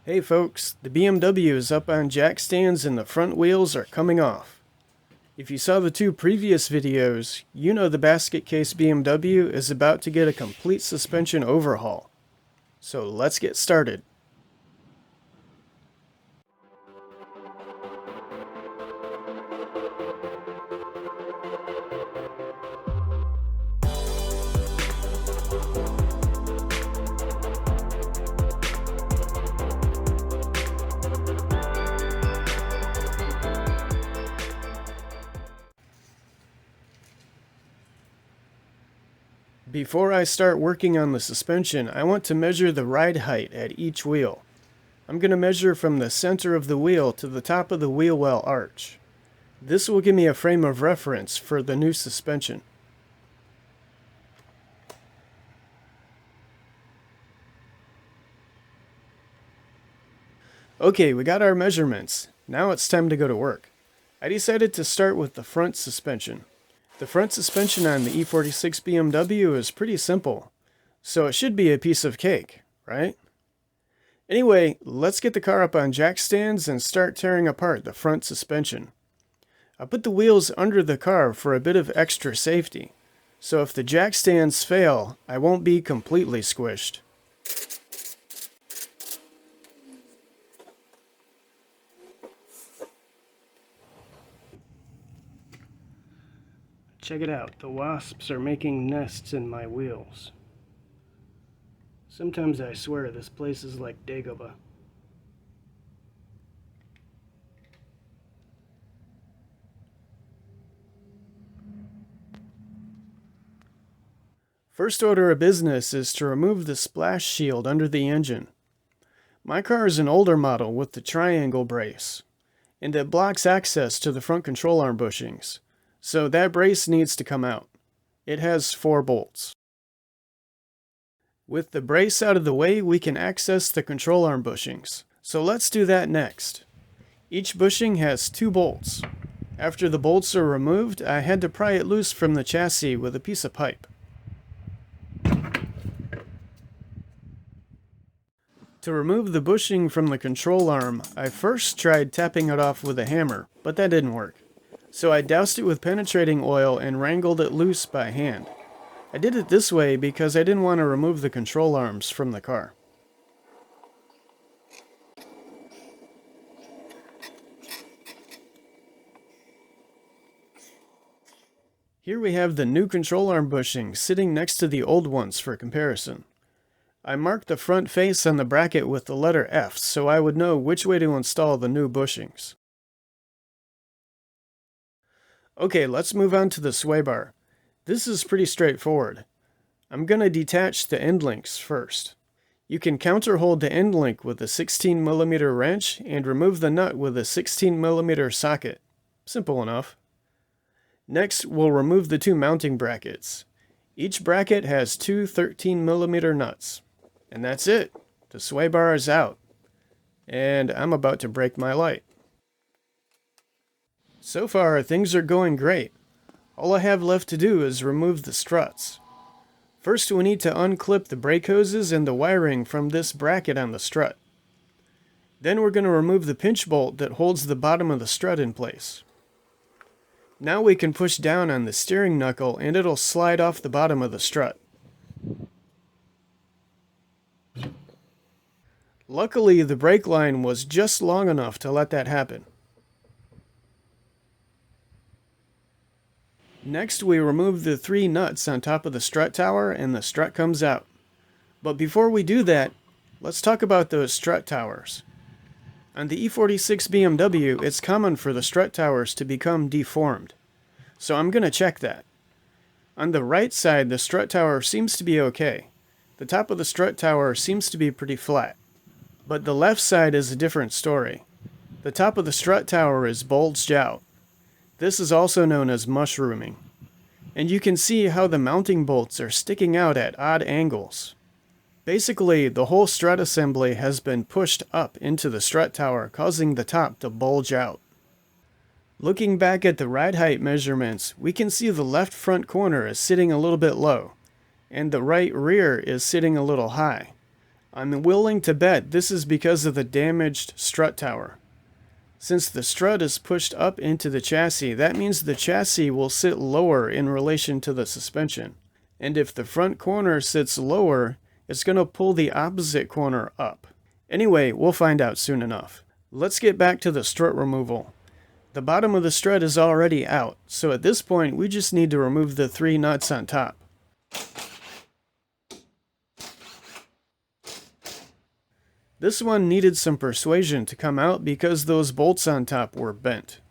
Hey folks, the BMW is up on jack stands and the front wheels are coming off. If you saw the two previous videos, you know the Basket Case BMW is about to get a complete suspension overhaul. So let's get started. Before I start working on the suspension, I want to measure the ride height at each wheel. I'm going to measure from the center of the wheel to the top of the wheel well arch. This will give me a frame of reference for the new suspension. Okay, we got our measurements. Now it's time to go to work. I decided to start with the front suspension. The front suspension on the E46 BMW is pretty simple, so it should be a piece of cake, right? Anyway, let's get the car up on jack stands and start tearing apart the front suspension. I put the wheels under the car for a bit of extra safety, so if the jack stands fail, I won't be completely squished. Check it out, the wasps are making nests in my wheels. Sometimes I swear this place is like Dagobah. First order of business is to remove the splash shield under the engine. My car is an older model with the triangle brace, and it blocks access to the front control arm bushings. So that brace needs to come out. It has 4 bolts. With the brace out of the way, we can access the control arm bushings. So let's do that next. Each bushing has 2 bolts. After the bolts are removed, I had to pry it loose from the chassis with a piece of pipe. To remove the bushing from the control arm, I first tried tapping it off with a hammer, but that didn't work. So I doused it with penetrating oil and wrangled it loose by hand. I did it this way because I didn't want to remove the control arms from the car. Here we have the new control arm bushing sitting next to the old ones for comparison. I marked the front face on the bracket with the letter F so I would know which way to install the new bushings. Okay, let's move on to the sway bar. This is pretty straightforward. I'm going to detach the end links first. You can counter hold the end link with a 16mm wrench and remove the nut with a 16mm socket. Simple enough. Next, we'll remove the 2 mounting brackets. Each bracket has 2 13mm nuts. And that's it. The sway bar is out. And I'm about to break my light. So far, things are going great. All I have left to do is remove the struts. First, we need to unclip the brake hoses and the wiring from this bracket on the strut. Then we're going to remove the pinch bolt that holds the bottom of the strut in place. Now we can push down on the steering knuckle and it'll slide off the bottom of the strut. Luckily, the brake line was just long enough to let that happen. Next, we remove the 3 nuts on top of the strut tower and the strut comes out. But before we do that, let's talk about those strut towers. On the E46 BMW, it's common for the strut towers to become deformed. So I'm going to check that. On the right side, the strut tower seems to be okay. The top of the strut tower seems to be pretty flat. But the left side is a different story. The top of the strut tower is bulged out. This is also known as mushrooming. And you can see how the mounting bolts are sticking out at odd angles. Basically, the whole strut assembly has been pushed up into the strut tower, causing the top to bulge out. Looking back at the ride height measurements, we can see the left front corner is sitting a little bit low, and the right rear is sitting a little high. I'm willing to bet this is because of the damaged strut tower. Since the strut is pushed up into the chassis, that means the chassis will sit lower in relation to the suspension. And if the front corner sits lower, it's going to pull the opposite corner up. Anyway, we'll find out soon enough. Let's get back to the strut removal. The bottom of the strut is already out, so at this point we just need to remove the 3 nuts on top. This one needed some persuasion to come out because those bolts on top were bent.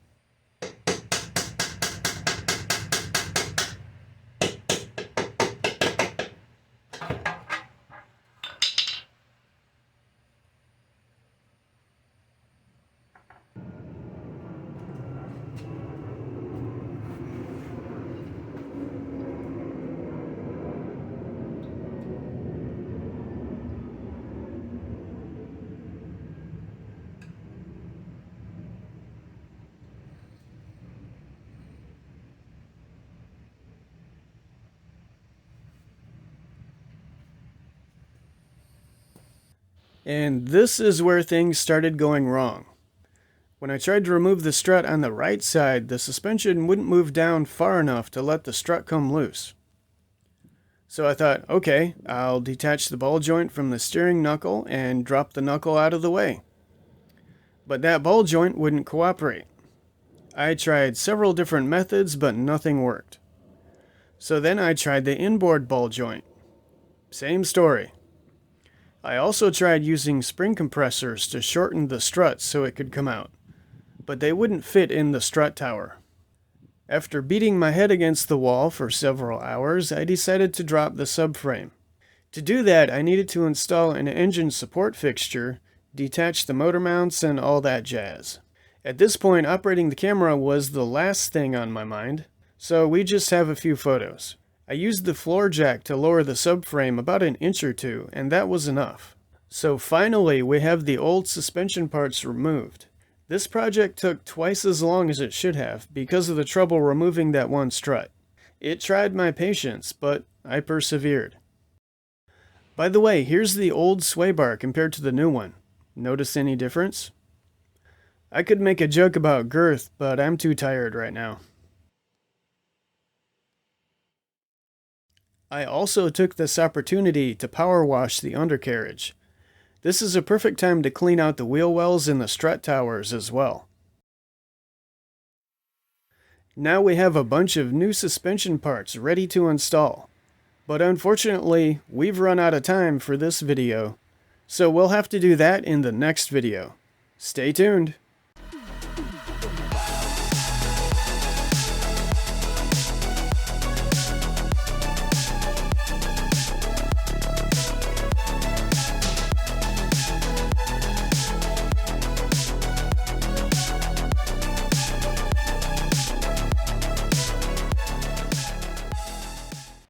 And this is where things started going wrong. When I tried to remove the strut on the right side, the suspension wouldn't move down far enough to let the strut come loose. So I thought, okay, I'll detach the ball joint from the steering knuckle and drop the knuckle out of the way. But that ball joint wouldn't cooperate. I tried several different methods, but nothing worked. So then I tried the inboard ball joint. Same story. I also tried using spring compressors to shorten the strut so it could come out, but they wouldn't fit in the strut tower. After beating my head against the wall for several hours, I decided to drop the subframe. To do that, I needed to install an engine support fixture, detach the motor mounts, and all that jazz. At this point, operating the camera was the last thing on my mind, so we just have a few photos. I used the floor jack to lower the subframe about an inch or two, and that was enough. So finally, we have the old suspension parts removed. This project took twice as long as it should have because of the trouble removing that one strut. It tried my patience, but I persevered. By the way, here's the old sway bar compared to the new one. Notice any difference? I could make a joke about girth, but I'm too tired right now. I also took this opportunity to power wash the undercarriage. This is a perfect time to clean out the wheel wells in the strut towers as well. Now we have a bunch of new suspension parts ready to install. But unfortunately, we've run out of time for this video, so we'll have to do that in the next video. Stay tuned!